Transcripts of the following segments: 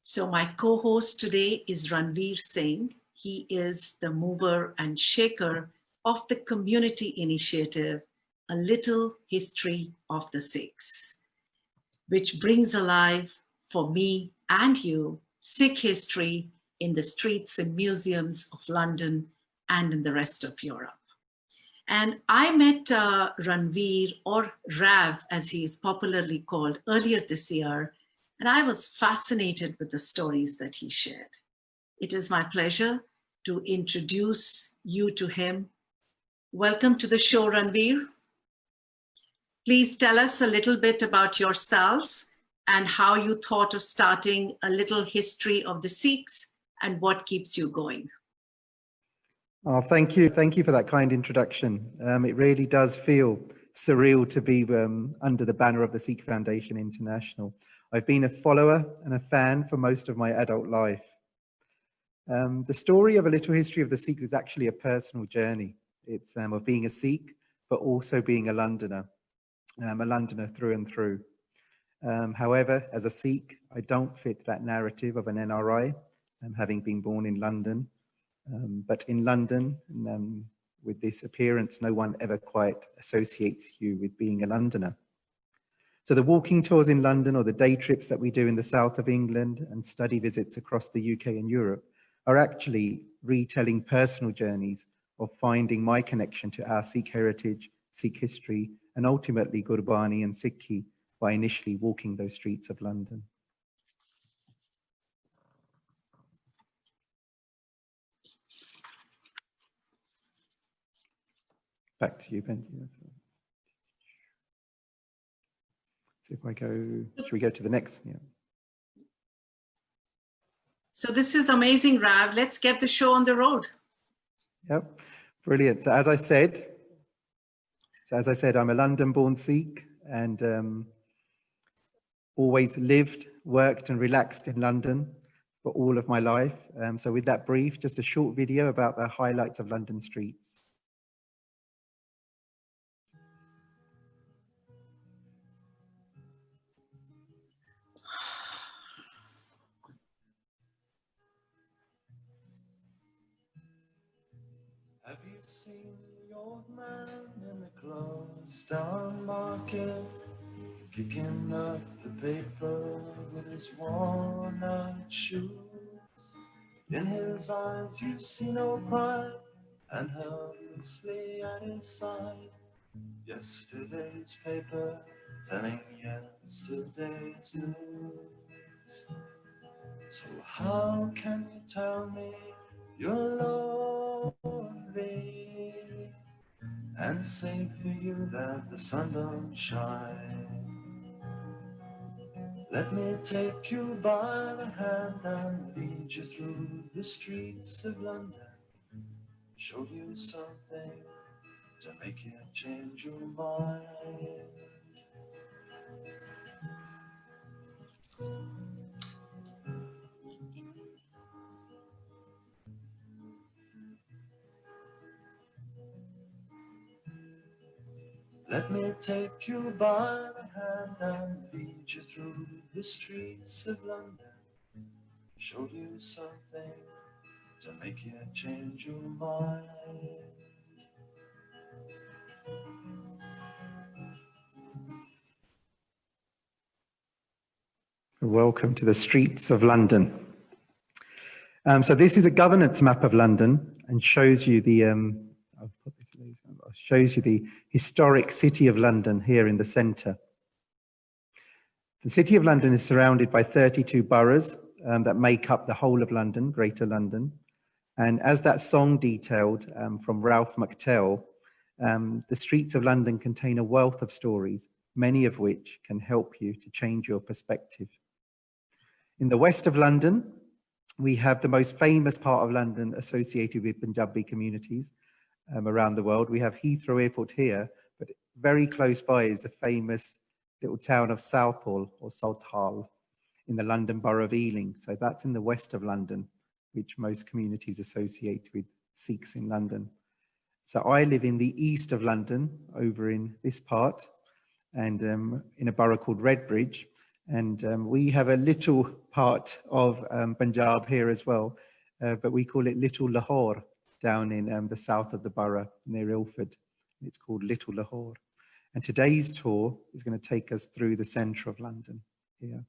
So my co-host today is Rav Singh. He is the mover and shaker of the community initiative, A Little History of the Sikhs, which brings alive for me and you Sikh history in the streets and museums of London and in the rest of Europe. And I met Ranveer, or Rav as he is popularly called, earlier this year, and I was fascinated with the stories that he shared. It is my pleasure to introduce you to him. Welcome to the show, Ranveer. Please tell us a little bit about yourself and how you thought of starting A Little History of the Sikhs and what keeps you going. Oh, thank you. Thank you for that kind introduction. It really does feel surreal to be under the banner of the Sikh Foundation International. I've been a follower and a fan for most of my adult life. The story of A Little History of the Sikhs is actually a personal journey. It's of being a Sikh, but also being a Londoner through and through. However, as a Sikh, I don't fit that narrative of an NRI, having been born in London. But in London, with this appearance, no one ever quite associates you with being a Londoner. So the walking tours in London, or the day trips that we do in the south of England, and study visits across the UK and Europe, are actually retelling personal journeys of finding my connection to our Sikh heritage, Sikh history, and ultimately Gurbani and Sikhi by initially walking those streets of London. Back to you, Ben. So if I go, should we go to the next? Yeah. So this is amazing, Rav. Let's get the show on the road. Yep, brilliant. So as I said, I'm a London-born Sikh and always lived, worked, and relaxed in London for all of my life. So with that brief, just a short video about the highlights of London streets. Have you seen the old man in the closed down market, kicking up the paper with his worn out shoes? In his eyes you see no pride, and helplessly at his side, yesterday's paper telling yesterday's news. So how can you tell me you're lonely and say for you that the sun don't shine? Let me take you by the hand and lead you through the streets of London, show you something to make you change your mind. Let me take you by the hand and lead you through the streets of London, show you something to make you change your mind. Welcome to the streets of London. So this is a governance map of London and shows you the historic city of London here in the centre. The city of London is surrounded by 32 boroughs that make up the whole of London, Greater London. And as that song detailed from Ralph McTell, the streets of London contain a wealth of stories, many of which can help you to change your perspective. In the west of London, we have the most famous part of London associated with Punjabi communities around the world. We have Heathrow Airport here, but very close by is the famous little town of Southall or Southall in the London Borough of Ealing. So that's in the west of London, which most communities associate with Sikhs in London. So I live in the east of London, over in this part, and in a borough called Redbridge. And we have a little part of Punjab here as well, but we call it Little Lahore down in the south of the borough near Ilford. It's called Little Lahore. And today's tour is going to take us through the centre of London here.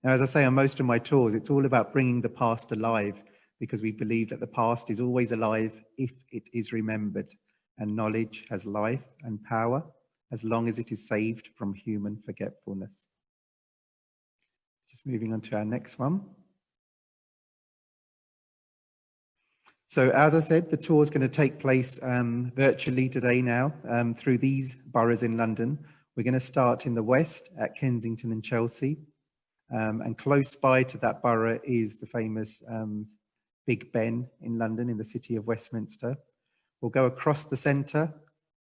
Now, as I say on most of my tours, it's all about bringing the past alive, because we believe that the past is always alive if it is remembered, and knowledge has life and power as long as it is saved from human forgetfulness. Just moving on to our next one. So as I said, the tour is going to take place virtually today now through these boroughs in London. We're going to start in the west at Kensington and Chelsea. And close by to that borough is the famous Big Ben in London, in the city of Westminster. We'll go across the centre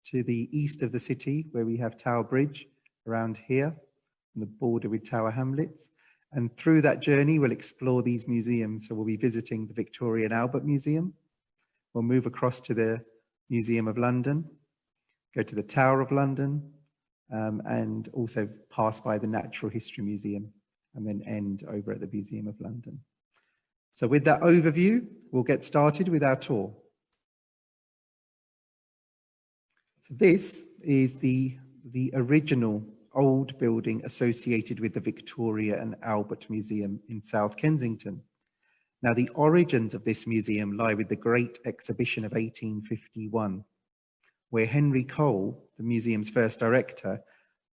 to the east of the city, where we have Tower Bridge around here, on the border with Tower Hamlets. And through that journey, we'll explore these museums. So we'll be visiting the Victoria and Albert Museum. We'll move across to the Museum of London, go to the Tower of London, and also pass by the Natural History Museum, and then end over at the Museum of London. So with that overview, we'll get started with our tour. So this is the original old building associated with the Victoria and Albert Museum in South Kensington. Now, the origins of this museum lie with the Great Exhibition of 1851, where Henry Cole, the museum's first director,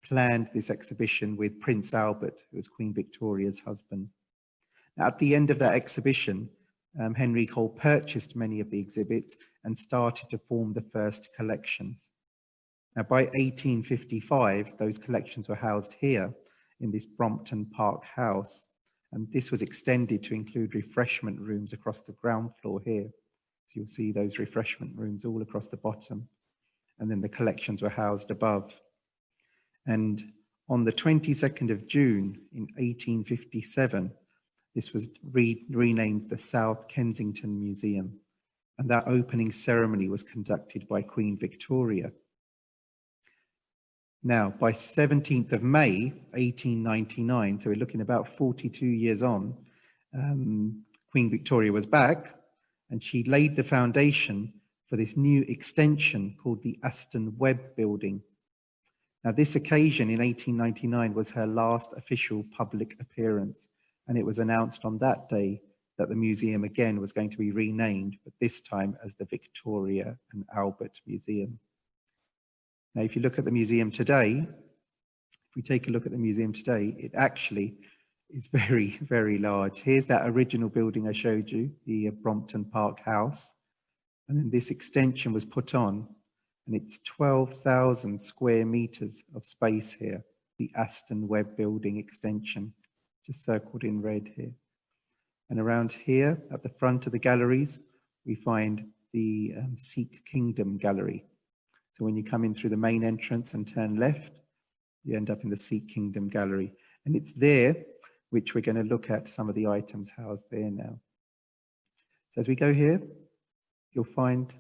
planned this exhibition with Prince Albert, who was Queen Victoria's husband. Now, at the end of that exhibition, Henry Cole purchased many of the exhibits and started to form the first collections. Now, by 1855, those collections were housed here in this Brompton Park house, and this was extended to include refreshment rooms across the ground floor here. So you'll see those refreshment rooms all across the bottom, and then the collections were housed above. And on the 22nd of June in 1857, this was renamed the South Kensington Museum, and that opening ceremony was conducted by Queen Victoria. Now, by 17th of May, 1899, so we're looking about 42 years on, Queen Victoria was back, and she laid the foundation for this new extension called the Aston Webb Building. Now, this occasion in 1899 was her last official public appearance, and it was announced on that day that the museum again was going to be renamed, but this time as the Victoria and Albert Museum. Now, if you look at the museum today, if we take a look at the museum today, it actually is very, very large. Here's that original building I showed you, the Brompton Park house. And then this extension was put on, and it's 12,000 square meters of space here, the Aston Webb Building extension, just circled in red here. And around here, at the front of the galleries, we find the Sikh Kingdom Gallery. So when you come in through the main entrance and turn left, you end up in the Sikh Kingdom Gallery. And it's there, which we're going to look at some of the items housed there now. So as we go here, you'll find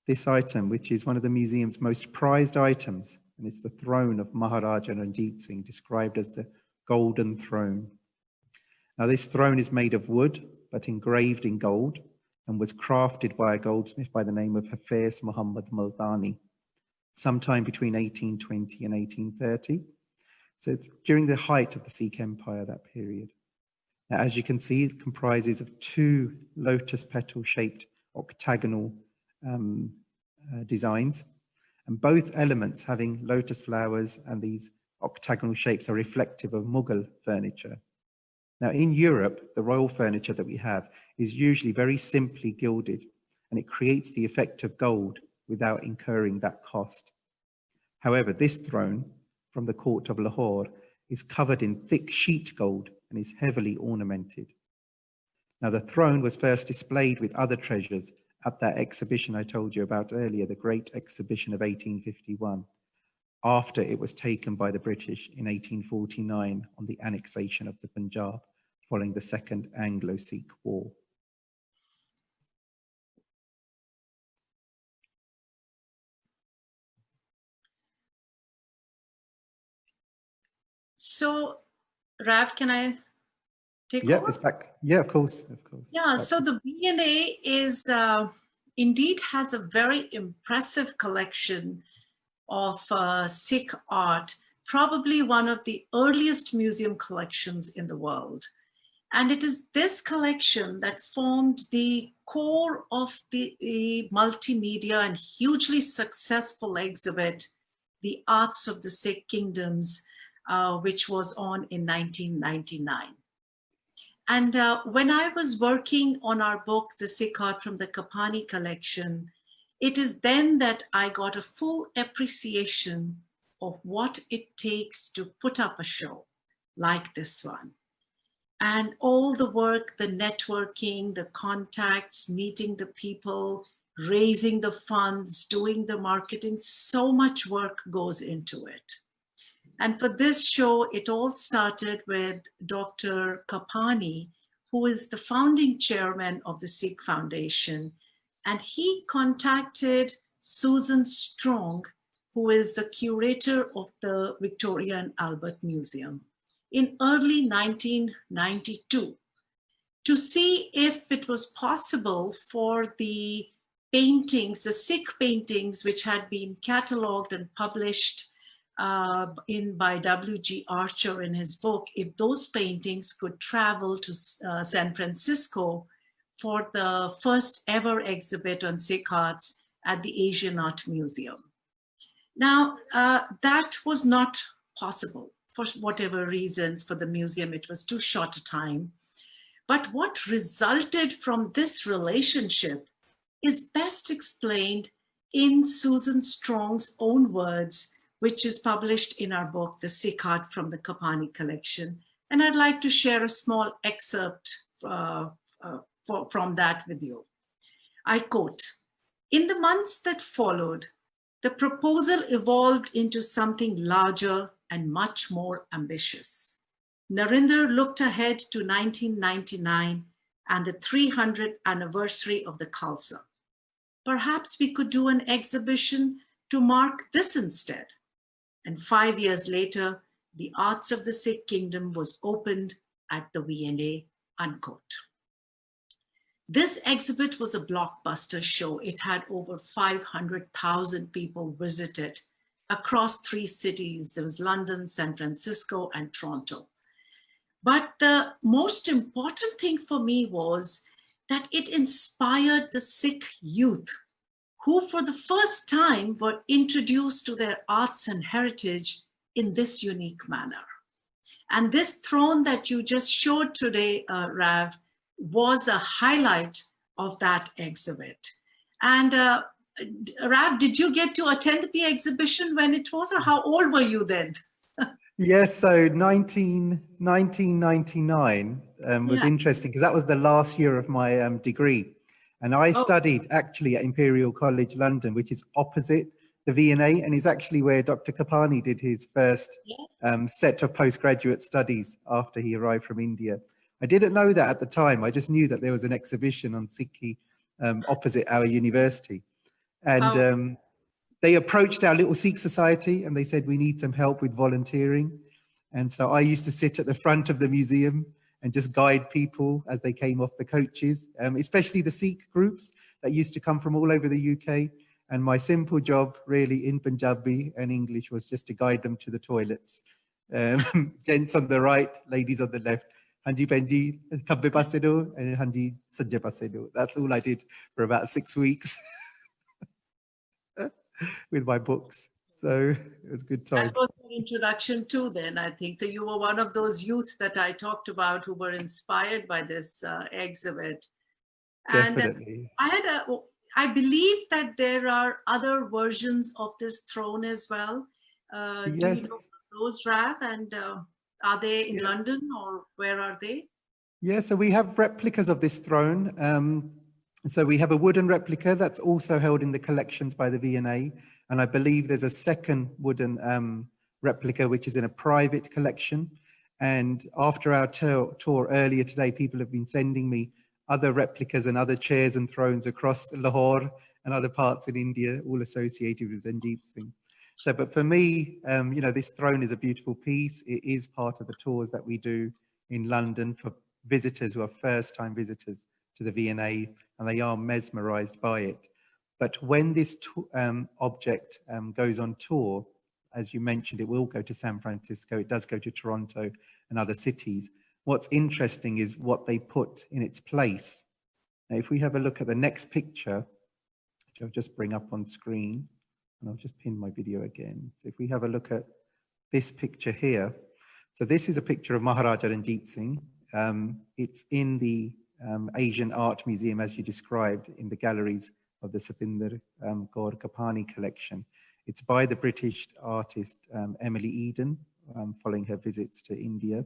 this item, which is one of the museum's most prized items, and it's the throne of Maharaja Ranjit Singh, described as the Golden Throne. Now, this throne is made of wood, but engraved in gold, and was crafted by a goldsmith by the name of Hafiz Muhammad Multani, sometime between 1820 and 1830. So it's during the height of the Sikh Empire, that period. Now, as you can see, it comprises of two lotus petal-shaped octagonal designs, and both elements having lotus flowers and these octagonal shapes are reflective of Mughal furniture. Now, in Europe, the royal furniture that we have is usually very simply gilded, and it creates the effect of gold without incurring that cost. However, this throne from the court of Lahore is covered in thick sheet gold and is heavily ornamented. Now, the throne was first displayed with other treasures at that exhibition I told you about earlier, the Great Exhibition of 1851, after it was taken by the British in 1849 on the annexation of the Punjab following the Second Anglo-Sikh War. So, Rav, can I take Yeah, over? it's back. Yeah, of course, of course. Yeah, Back. so the V&A is indeed has a very impressive collection of Sikh art, probably one of the earliest museum collections in the world. And it is this collection that formed the core of the multimedia and hugely successful exhibit, The Arts of the Sikh Kingdoms, which was on in 1999. And when I was working on our book, The Sikh Art from the Kapani collection, it is then that I got a full appreciation of what it takes to put up a show like this one. And all the work, the networking, the contacts, meeting the people, raising the funds, doing the marketing, so much work goes into it. And for this show, it all started with Dr. Kapani, who is the founding chairman of the Sikh Foundation. And he contacted Susan Strong, who is the curator of the Victoria and Albert Museum, in early 1992, to see if it was possible for the paintings, the Sikh paintings, which had been catalogued and published by W.G. Archer in his book, if those paintings could travel to San Francisco for the first ever exhibit on Sikh arts at the Asian Art Museum. Now, that was not possible for whatever reasons for the museum. It was too short a time. But what resulted from this relationship is best explained in Susan Strong's own words, which is published in our book, The Sikh Art from the Kapani collection. And I'd like to share a small excerpt from that with you. I quote, "In the months that followed, the proposal evolved into something larger and much more ambitious. Narinder looked ahead to 1999 and the 300th anniversary of the Khalsa. Perhaps we could do an exhibition to mark this instead. And 5 years later, the Arts of the Sikh Kingdom was opened at the V&A, unquote." This exhibit was a blockbuster show. It had over 500,000 people visit it across 3 cities. There was London, San Francisco, and Toronto. But the most important thing for me was that it inspired the Sikh youth, who for the first time were introduced to their arts and heritage in this unique manner. And this throne that you just showed today, Rav, was a highlight of that exhibit. And Rav, did you get to attend the exhibition when it was, or how old were you then? Yes, so 1999 was interesting because that was the last year of my degree. And I studied actually at Imperial College London, which is opposite the V&A, and is actually where Dr. Kapani did his first set of postgraduate studies after he arrived from India. I didn't know that at the time. I just knew that there was an exhibition on Sikhi opposite our university. And they approached our little Sikh society and they said, we need some help with volunteering. And so I used to sit at the front of the museum and just guide people as they came off the coaches, especially the Sikh groups that used to come from all over the UK. And my simple job really in Punjabi and English was just to guide them to the toilets. Gents on the right, ladies on the left. Hanji Penji, Kabbe passe do, and Hanji Sajje passe do. That's all I did for about 6 weeks with my books. So it was a good time. That was your introduction too then, I think. So you were one of those youth that I talked about who were inspired by this exhibit. Definitely. And I believe that there are other versions of this throne as well. Yes. Do you know those, Rav? And are they in London or where are they? Yeah, so we have replicas of this throne. So we have a wooden replica that's also held in the collections by the V&A. And I believe there's a second wooden replica, which is in a private collection. And after our tour earlier today, people have been sending me other replicas and other chairs and thrones across Lahore and other parts in India, all associated with Ranjit Singh. So, but for me, you know, this throne is a beautiful piece. It is part of the tours that we do in London for visitors who are first-time visitors to the V&A, and they are mesmerized by it. But when this object goes on tour, as you mentioned, it will go to San Francisco, it does go to Toronto and other cities. What's interesting is what they put in its place. Now, if we have a look at the next picture, which I'll just bring up on screen, and I'll just pin my video again. So if we have a look at this picture here, so this is a picture of Maharaja Ranjit Singh. It's in the Asian Art Museum, as you described, in the galleries of the Satinder Kaur Kapani collection. It's by the British artist Emily Eden, following her visits to India.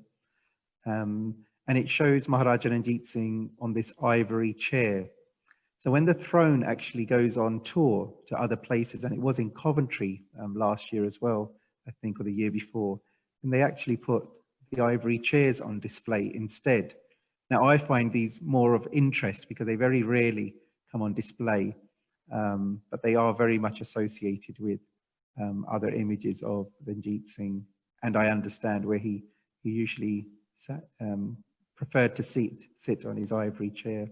And it shows Maharaja Ranjit Singh on this ivory chair. So when the throne actually goes on tour to other places, and it was in Coventry last year as well, I think, or the year before, and they actually put the ivory chairs on display instead. Now, I find these more of interest because they very rarely come on display, but they are very much associated with other images of Ranjit Singh. And I understand where he usually sat, preferred to sit on his ivory chair.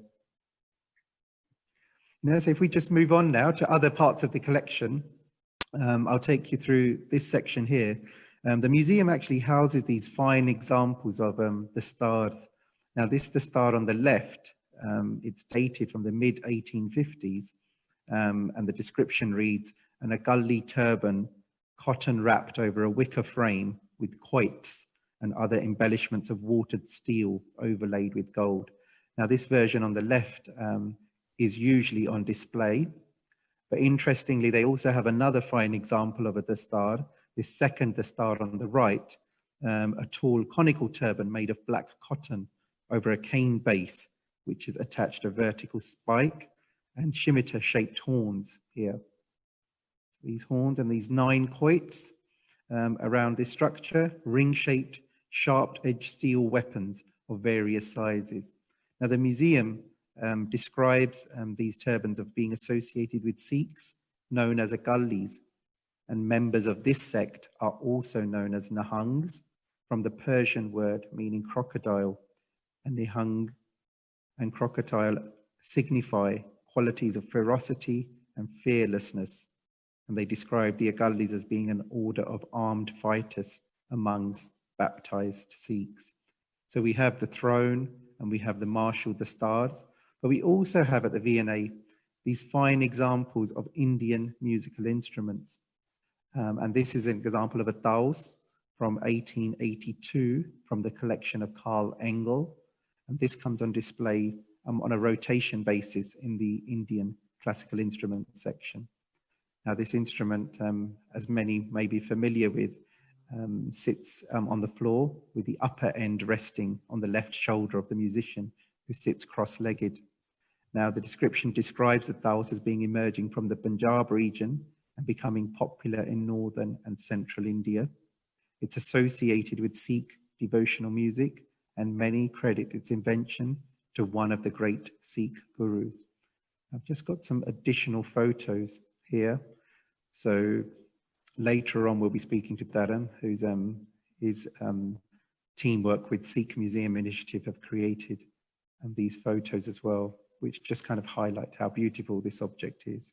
Now, so if we just move on now to other parts of the collection, I'll take you through this section here. The museum actually houses these fine examples of the stars. Now, this the star on the left. It's dated from the mid-1850s, and the description reads, "An Agalli turban, cotton wrapped over a wicker frame with quoits and other embellishments of watered steel overlaid with gold." Now, this version on the left is usually on display, but interestingly, they also have another fine example of a dastar, this second dastar on the right, a tall conical turban made of black cotton over a cane base, which is attached to a vertical spike and scimitar-shaped horns here. These horns and these 9 quoits around this structure, ring-shaped, sharp-edged steel weapons of various sizes. Now, the museum describes these turbans of being associated with Sikhs, known as Agallis, and members of this sect are also known as Nihangs, from the Persian word meaning crocodile, and Nihang and crocodile signify qualities of ferocity and fearlessness, and they describe the Agallis as being an order of armed fighters amongst baptized Sikhs. So we have the throne and we have the martial dastars, but we also have at the V&A these fine examples of Indian musical instruments. And this is an example of a Athos from 1882 from the collection of Carl Engel. And this comes on display on a rotation basis in the Indian classical instrument section. Now, this instrument, as many may be familiar with, sits on the floor with the upper end resting on the left shoulder of the musician, who sits cross-legged. Now, the description describes the Athos as being emerging from the Punjab region and becoming popular in northern and central India. It's associated with Sikh devotional music, and many credit its invention to one of the great Sikh gurus. I've just got some additional photos here. So later on, we'll be speaking to Dharan, who's his teamwork with Sikh Museum Initiative have created these photos as well, which just kind of highlight how beautiful this object is.